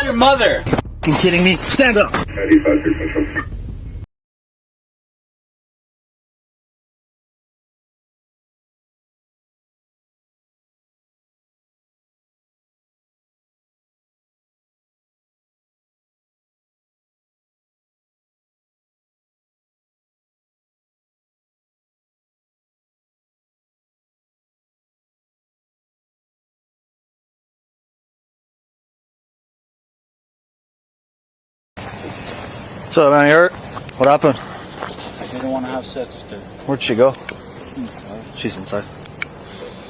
your mother. You kidding me? Stand up. What's up, man? You hurt? What happened? I didn't want to have sex with her. Where'd she go? Inside. She's inside.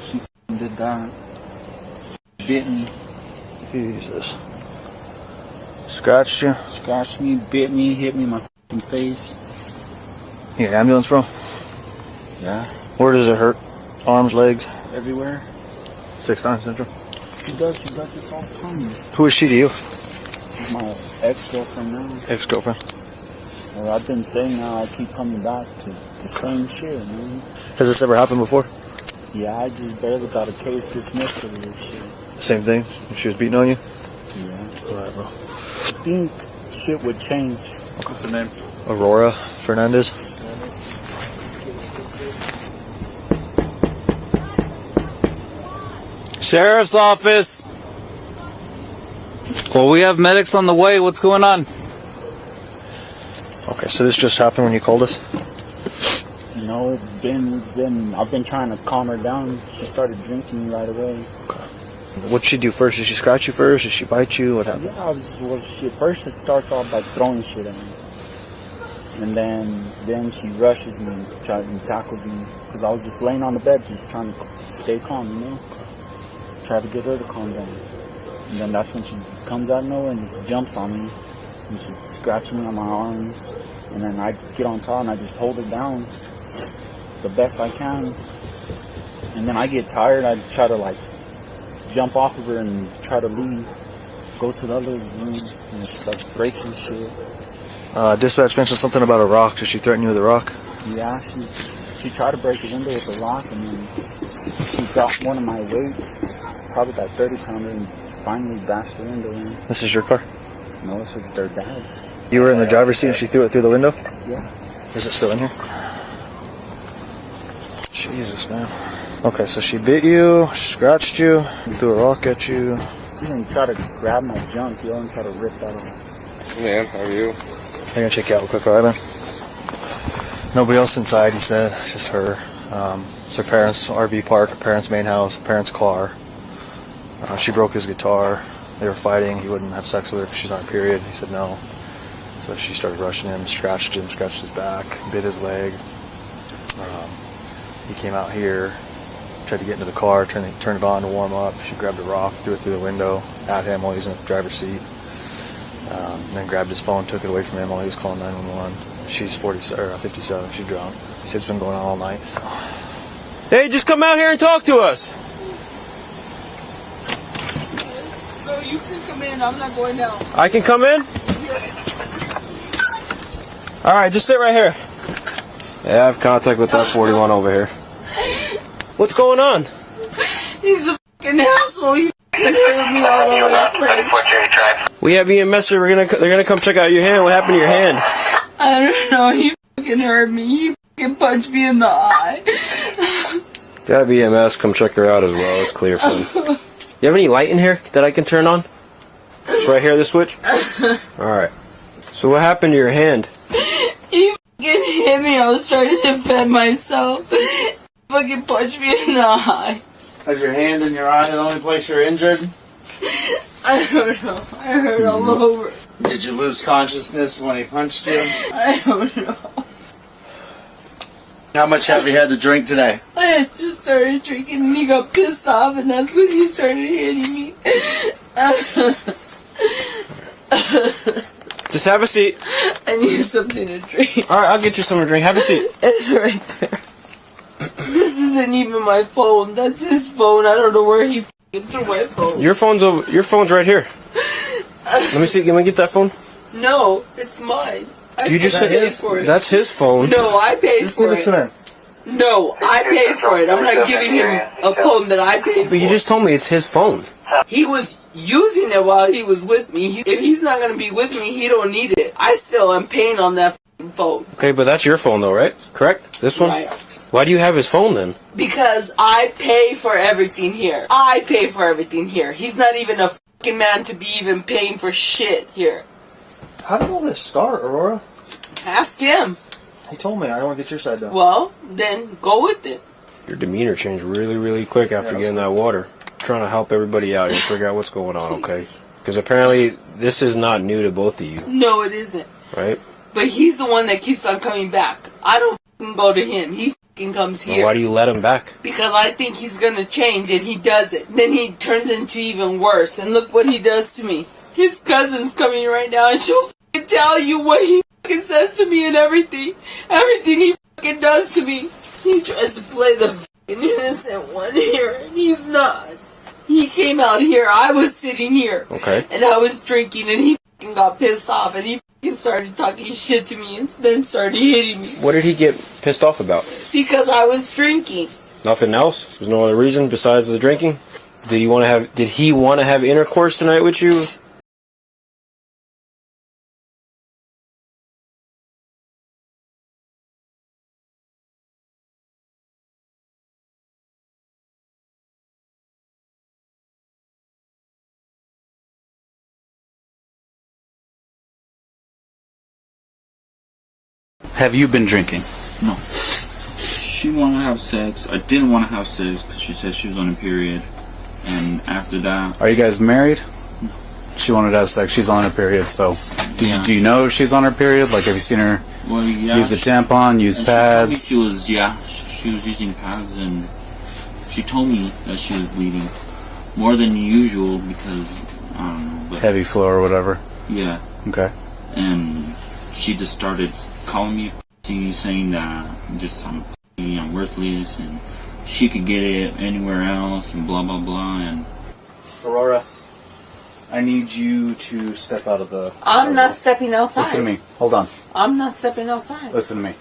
She did that. Bit me. Jesus. Scratched you? Scratched me, bit me, hit me in my face. You need an ambulance, bro? Yeah. Where does it hurt? Arms, legs? Everywhere. 6'9" syndrome? She does this all the time. Who is she to you? She's my ex-girlfriend now. Ex-girlfriend. Well, I've been saying now I keep coming back to the same shit, man. Has this ever happened before? Yeah, I just barely got a case dismissed for this shit. Same thing? She was beating on you? Yeah. Alright, bro. I think shit would change. What's her name? Aurora Fernandez. Sheriff's office. Well, we have medics on the way. What's going on? Okay, so this just happened when you called us? You know, I've been trying to calm her down. She started drinking right away. Okay. What'd she do first? Did she scratch you first? Did she bite you? What happened? Yeah, first it starts off by throwing shit at me. And then she rushes me and tries to tackle me. Because I was just laying on the bed, just trying to stay calm, you know? Try to get her to calm down. And then that's when she comes out of nowhere and just jumps on me. And she's scratching me on my arms. And then I get on top and I just hold her down the best I can. And then I get tired. I try to like jump off of her and try to leave. Go to the other room and she like breaks and shit. Dispatch mentioned something about a rock. Did she threaten you with a rock? Yeah, she tried to break the window with a rock and then she got one of my weights, probably that 30-pounder, and finally bashed the window in. This is your car? No, this was their dad's. You were in the driver's seat and she threw it through the window? Yeah. Is it still in here? Jesus, man. Okay, so she bit you, scratched you, threw a rock at you. She didn't try to grab my junk, yo, and try to rip that off. Hey man, how are you? I'm gonna check you out real quick, alright, man? Nobody else inside, he said. It's just her. It's her parents' RV park, her parents' main house, her parents' car. She broke his guitar. They were fighting. He wouldn't have sex with her because she's on her period. He said no. So she started rushing him, scratched his back, bit his leg. He came out here, tried to get into the car, turned it on to warm up. She grabbed a rock, threw it through the window at him while he was in the driver's seat. And then grabbed his phone, took it away from him while he was calling 911. She's 57. She's drunk. He said it's been going on all night. So. Hey, just come out here and talk to us. No, you can come in. I'm not going down. I can come in? Alright, just sit right here. Yeah, I have contact with that 41 over here. What's going on? He's a fucking asshole. He fucking hurt me all over the place. We have EMS here. They're gonna come check out your hand. What happened to your hand? I don't know. He fucking hurt me. He fucking punched me in the eye. Gotta be EMS. Come check her out as well. It's clear for them. You have any light in here that I can turn on? It's right here, the switch? Alright. So what happened to your hand? He fucking hit me. I was trying to defend myself. He fucking punched me in the eye. Is your hand and your eye the only place you're injured? I don't know. I hurt all over. Did you lose consciousness when he punched you? I don't know. How much have you had to drink today? I had just started drinking and he got pissed off and that's when he started hitting me. Just have a seat. I need something to drink. Alright, I'll get you something to drink. Have a seat. It's right there. This isn't even my phone. That's his phone. I don't know where he threw my phone. Your phone's right here. Let me see. Can we get that phone? No, it's mine. You just said paid for it. That's his phone. No, I paid Just for give it to it. him. No, I paid for it. I'm not giving him a phone that I paid for. But you just told me it's his phone. He was using it while he was with me. If he's not going to be with me, he don't need it. I still am paying on that phone. Okay, but that's your phone though, right? Correct? This one? Right. Why do you have his phone then? Because I pay for everything here. I pay for everything here. He's not even a fucking man to be even paying for shit here. How did all this start, Aurora? Ask him. He told me. I don't want to get your side though. Well, then go with it. Your demeanor changed really, really quick after getting that water. Trying to help everybody out and figure out what's going on, okay? Because apparently this is not new to both of you. No, it isn't. Right? But he's the one that keeps on coming back. I don't fucking go to him. He fucking comes here. Well, why do you let him back? Because I think he's gonna change, and he doesn't. Then he turns into even worse. And look what he does to me. His cousin's coming right now, and she'll fucking tell you what he fucking says to me and everything. Everything he fucking does to me. He tries to play the fucking innocent one here, and he's not. He came out here. I was sitting here. Okay. And I was drinking, and he fucking got pissed off, and he fucking started talking shit to me, and then started hitting me. What did he get pissed off about? Because I was drinking. Nothing else? There's no other reason besides the drinking? Did he want to have intercourse tonight with you? Have you been drinking? No. She wanted to have sex. I didn't want to have sex because she said she was on a period. And after that... Are you guys married? No. She wanted to have sex. She's on her period, so... Do you know if she's on her period? Like, have you seen her use the tampon, use pads? She was using pads, and she told me that she was bleeding. More than usual because, I don't know. But Heavy flow or whatever? Yeah. Okay. And she just started calling me a pussy, saying that I'm worthless, and she could get it anywhere else, and blah, blah, blah, and... Aurora, I need you to step out of the... I'm not stepping outside. Listen to me. Hold on. I'm not stepping outside. Listen to me.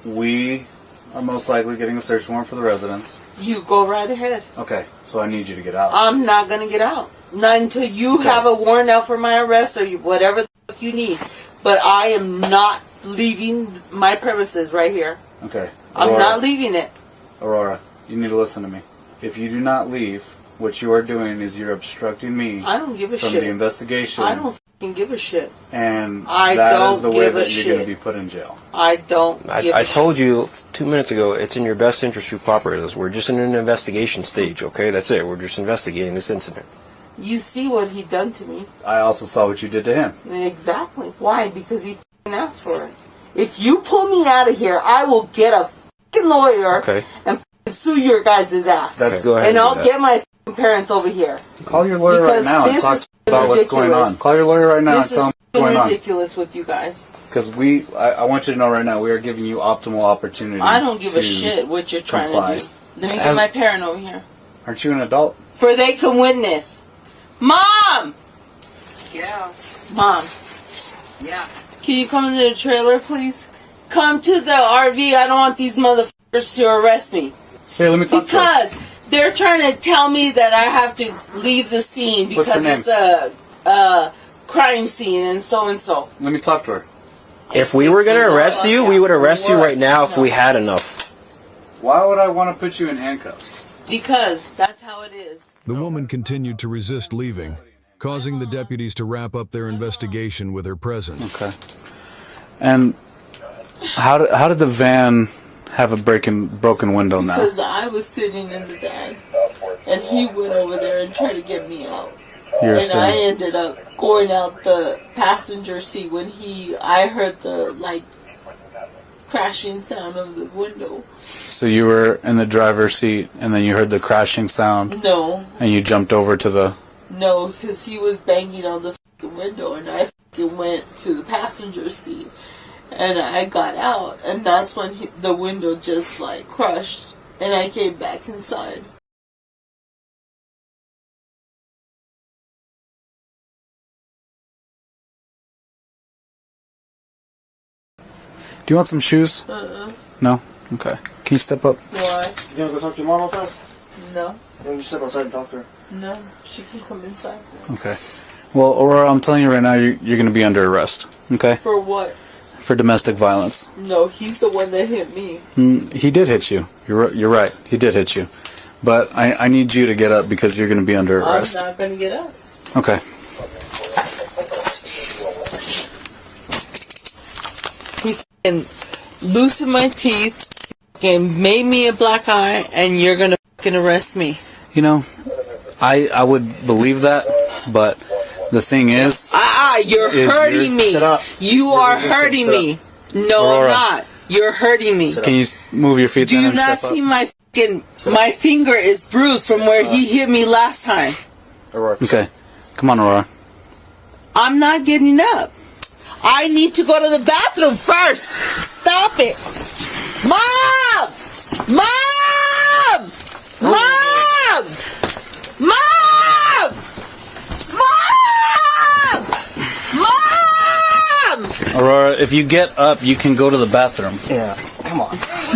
We are most likely getting a search warrant for the residence. You go right ahead. Okay, so I need you to get out. I'm not going to get out. Not until you have a warrant out for my arrest or whatever the fuck you need. But I am not leaving my premises right here. Okay. I'm not leaving it. Aurora, you need to listen to me. If you do not leave, what you are doing is you're obstructing me I don't give a from shit. the investigation. I don't fucking give a shit. And I that don't is the way give a that you're going to shit. be put in jail. I don't give a shit. I told you 2 minutes ago, it's in your best interest to cooperate with us. We're just in an investigation stage, okay? That's it. We're just investigating this incident. You see what he done to me. I also saw what you did to him. Exactly. Why? Because he fucking asked for it. If you pull me out of here, I will get a fucking lawyer and sue your guys' ass. That's go ahead. And I'll get my parents over here. Call your lawyer right now and talk about what's going on. Call your lawyer right now and tell him what's going on. This is ridiculous with you guys. Because I want you to know right now, we are giving you optimal opportunity. I don't give a shit what you're trying to do. Let me get my parent over here. Aren't you an adult? For they can witness. Mom! Yeah. Mom. Yeah. Can you come into the trailer, please? Come to the RV. I don't want these motherfuckers to arrest me. Here, let me talk to you. Because they're trying to tell me that I have to leave the scene because it's a crime scene and so. Let me talk to her. If we were going to arrest you, we would arrest you right now if we had enough. Why would I want to put you in handcuffs? Because that's how it is. The woman continued to resist leaving, causing the deputies to wrap up their investigation with her presence. Okay. And how did the van have a broken window now? Because I was sitting in the van, and he went over there and tried to get me out. I ended up going out the passenger seat when I heard the crashing sound of the window. So you were in the driver's seat, and then you heard the crashing sound? No. And you jumped over to the... No, because he was banging on the fucking window, and I fucking went to the passenger seat, and I got out, and that's when the window just crushed, and I came back inside. Do you want some shoes? No? Okay. Can you step up? Why? You gonna go talk to your mom real fast? No. Let me just step outside and talk to her. No. She can come inside. Okay. Well, Aurora, I'm telling you right now, you're going to be under arrest. Okay? For what? For domestic violence. No, he's the one that hit me. He did hit you. You're right. He did hit you. But I need you to get up because you're going to be under arrest. I'm not going to get up. Okay. He f***ing loosened my teeth, f***ing made me a black eye, and you're going to f***ing arrest me. You know, I would believe that, but the thing is... You're hurting me. Sit up. You are hurting me. No, Aurora. I'm not. You're hurting me. Can you move your feet Do down you and not step see up? my finger is bruised from where he hit me last time? Okay. Come on, Aurora. I'm not getting up. I need to go to the bathroom first. Stop it. Mom! Mom! Mom! Mom! Mom! Mom! Aurora, if you get up, you can go to the bathroom. Yeah. Come on.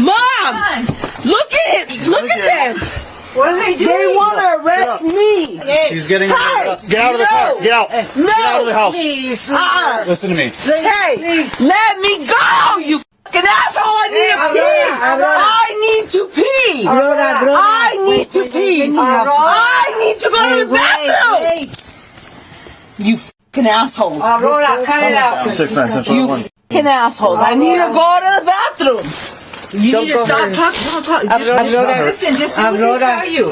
Mom! Look at it! Look at them! What are they doing? They want to arrest me! She's getting... Get out of the car. Get out. No! Get out of the house. Please. Listen to me. Hey! Let me go! You fucking asshole! I need to pee! I need to pee! I need to pee! I need to go to the bathroom! You fucking assholes! Aurora, cut it out. 6'9", You fucking assholes! I need to go to the bathroom! You need to stop talking. Don't talk. Just listen. Just do what they tell you.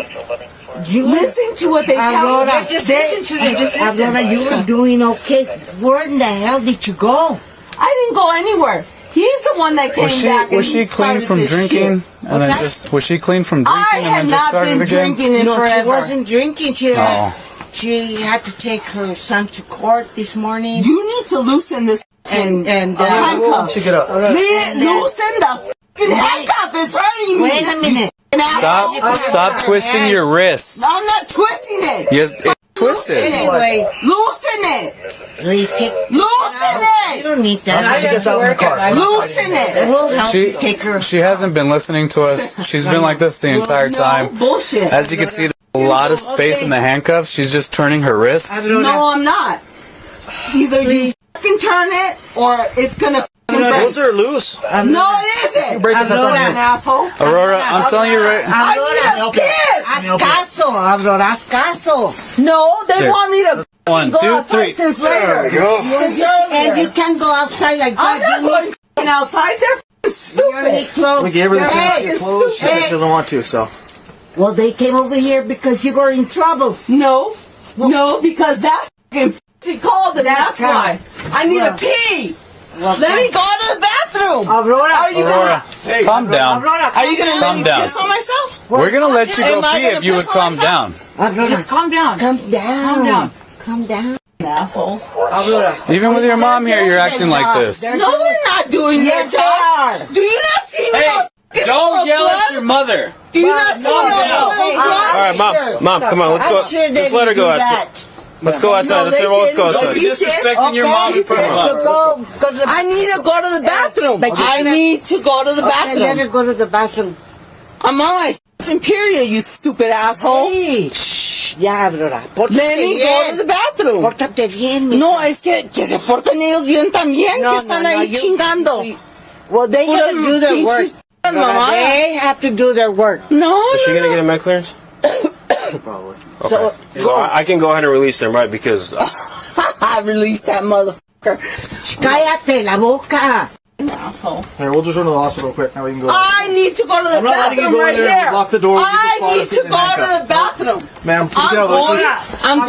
Listen to what they tell you. Just listen to them. Just listen. Aurora, you were doing okay. Where in the hell did you go? I didn't go anywhere. He's the one that came back. Was she and clean started from this drinking? shit. And then just was she clean from drinking I and had then just not started been again? drinking in No, forever. she wasn't drinking. Oh. She had to take her son to court this morning. You need to loosen this and handcuff. She get up. Loosen the f***ing handcuff. It's hurting me. Wait a minute. Stop twisting your wrist. I'm not twisting it. Yes, it's twisted. Anyway, Loosen it. please take. Loosen You it. don't need She that. gets out in the car. Loosen it. We'll help She- you take her. She hasn't been listening to us. She's been like this the entire time. No, bullshit. As you can see, there's a lot of space in the handcuffs. She's just turning her wrist. No, I'm not. Either you fucking turn it or it's gonna fucking break. Those are loose. No, it isn't. Break it, that's on An you. asshole. Aurora, I'm telling you right. I need a piss. Haz caso, Aurora, haz caso. No, they There. want me to 1, go 2, outside 3. since later. go. Since And you earlier. can't go outside like I'm that. not going f***ing outside. They're f***ing You need stupid. clothes. We gave her the Your chance head to get is clothes. She stupid. doesn't want to, so. Well, they came over here because you were in trouble. No, because that f***ing pussy called them. That's why. I need a pee. Well, Let me go to the bathroom. Aurora. Are you Aurora, calm down. Aurora, Are you gonna let Calm me down. piss on myself? We're gonna let you go Am I pee gonna if you would piss on calm down. Aurora, just calm down. calm down. Calm down. Calm down. Assholes. Aurora. Even with your mom here, you're acting like this. No, they're not doing Yes, their they job. are. Do you not see me? all f***ing full Don't of yell blood? at your mother. Do you not see me? all full of blood? All right, mom, come on, let's go. I'm sure they Let's let her didn't go do outside. that. Let's go outside. No, Let's they everyone go didn't. outside. You Disrespecting your Okay, mom in front of so us. go to the. I need to go to the bathroom. But you I cannot- need to go to the Okay, let her bathroom. go to the bathroom. I'm on my f***ing period, you stupid asshole. Hey, shh, ya, Aurora. Pórtate Let me go to bien. the bathroom. Pórtate bien, mija. No, es que se porten ellos bien también, que están ahí you- chingando. Well, they Pura gotta do their pinche work. Aurora. mamá. They have to do their work. No, Is she no, gonna no. get a med clearance? Probably. So, So I can go ahead and release them, right? Because I released that motherfucker. cállate la boca. Asshole. Here, we'll just run to the hospital quick. Now we can go. I need to go to the I'm not letting you bathroom go in right there. here. Lock the door. You I can fall need asleep to in go to handcuffs. the bathroom. Ma'am, please I'm get out of the way, going. please. I'm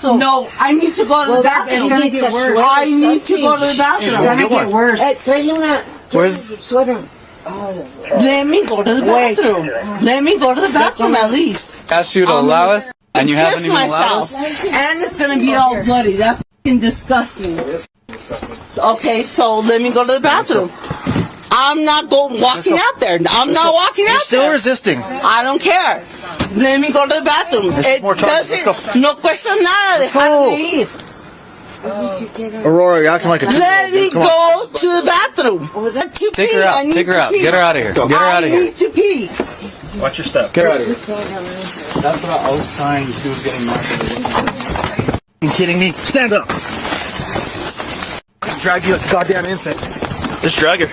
going. No, I need to go to the bathroom. it's gonna get worse. I need to go to the bathroom. gonna get worse. Hey, trae una Where's- sweater. Let me go to the bathroom. Let me go to the bathroom at least. Asked you to allow us, and you haven't Kiss even allowed myself. us. And it's gonna be all bloody. That's f***ing disgusting. Okay, so let me go to the bathroom. I'm not walking out there. I'm not walking You're out still there. resisting. I don't care. Let me go to the bathroom. It more charges. Let's doesn't. No cuesta nada dejarme ir. Aurora, you're acting like a Let me Come on. go to the bathroom. To Take pee. her I out. need Take her to out. pee. Get her out of here. Get her out of I here. need to pee. Watch your step. Get out of here. That's what I was trying to do, getting mad. You kidding me? Stand up. Drag you like a goddamn infant. Just drag her.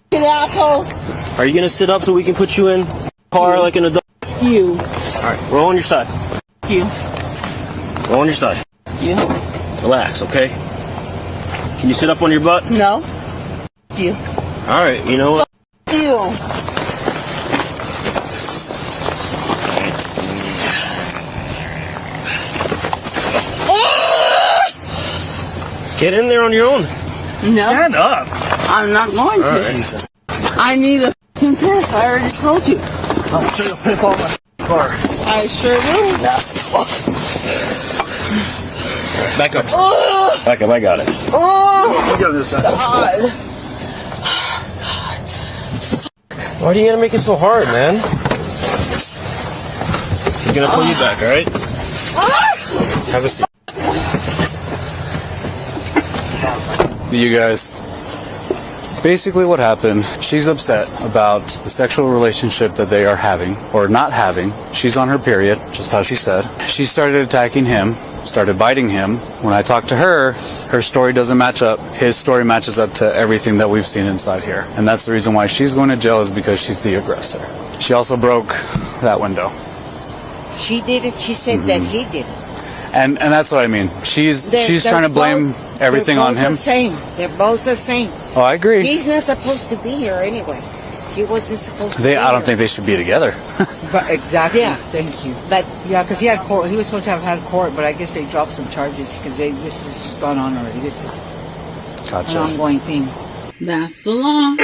Get asshole. Are you gonna sit up so we can put you in car like an adult? You. Alright, roll on your side. You. Roll on your side. You. Relax, okay? Can you sit up on your butt? No. You. Alright, you know what? You. Get in there on your own. No. Stand up. I'm not going to. Alright. I need a f***ing test. I already told you. I'm sure you'll piss off my car. I sure will. Back up. Back up, I got it. Oh, Look at this side. God. Why are you gonna make it so hard, man? We're gonna pull you back, alright? Have a seat. You guys, basically what happened, she's upset about the sexual relationship that they are having, or not having. She's on her period, just how she said. She started attacking him, started biting him. When I talked to her, her story doesn't match up. His story matches up to everything that we've seen inside here. And that's the reason why she's going to jail, is because she's the aggressor. She also broke that window. She did it. She said that he did it. And that's what I mean. She's trying to blame everything on him. They're both the same. They're both the same. Oh, I agree. He's not supposed to be here anyway. He wasn't supposed to be I don't here. think they should be together. But exactly. Yeah. Thank you. But Yeah, because he had court. He was supposed to have had court, but I guess they dropped some charges because this has gone on already. This is Gotcha. an ongoing thing. That's the law.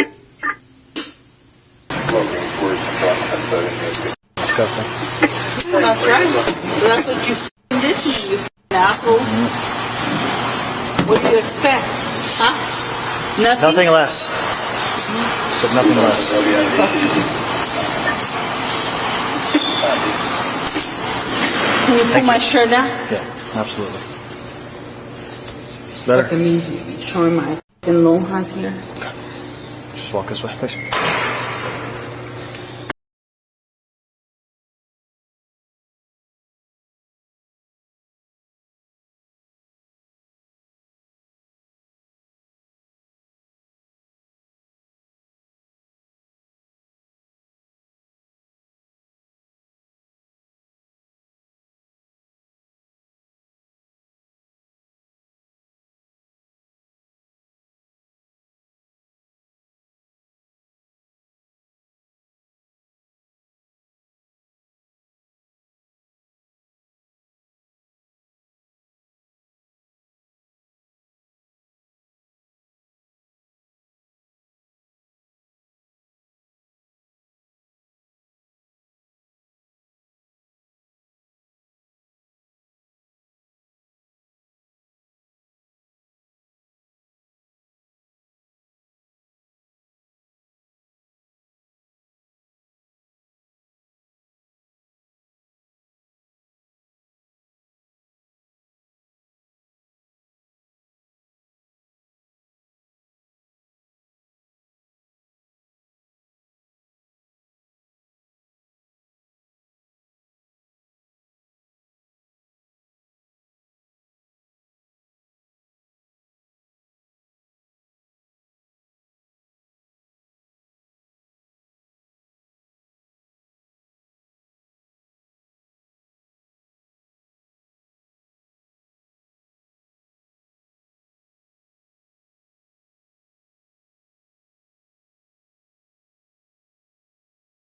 Disgusting. That's right. That's what you f***ing did to me, you f***ing assholes. What do you expect? Huh? Nothing? Nothing less. Said nothing less. Can you pull my shirt down? Yeah, absolutely. Look Better. at me showing my f***ing lonjas here. Just walk this way, please.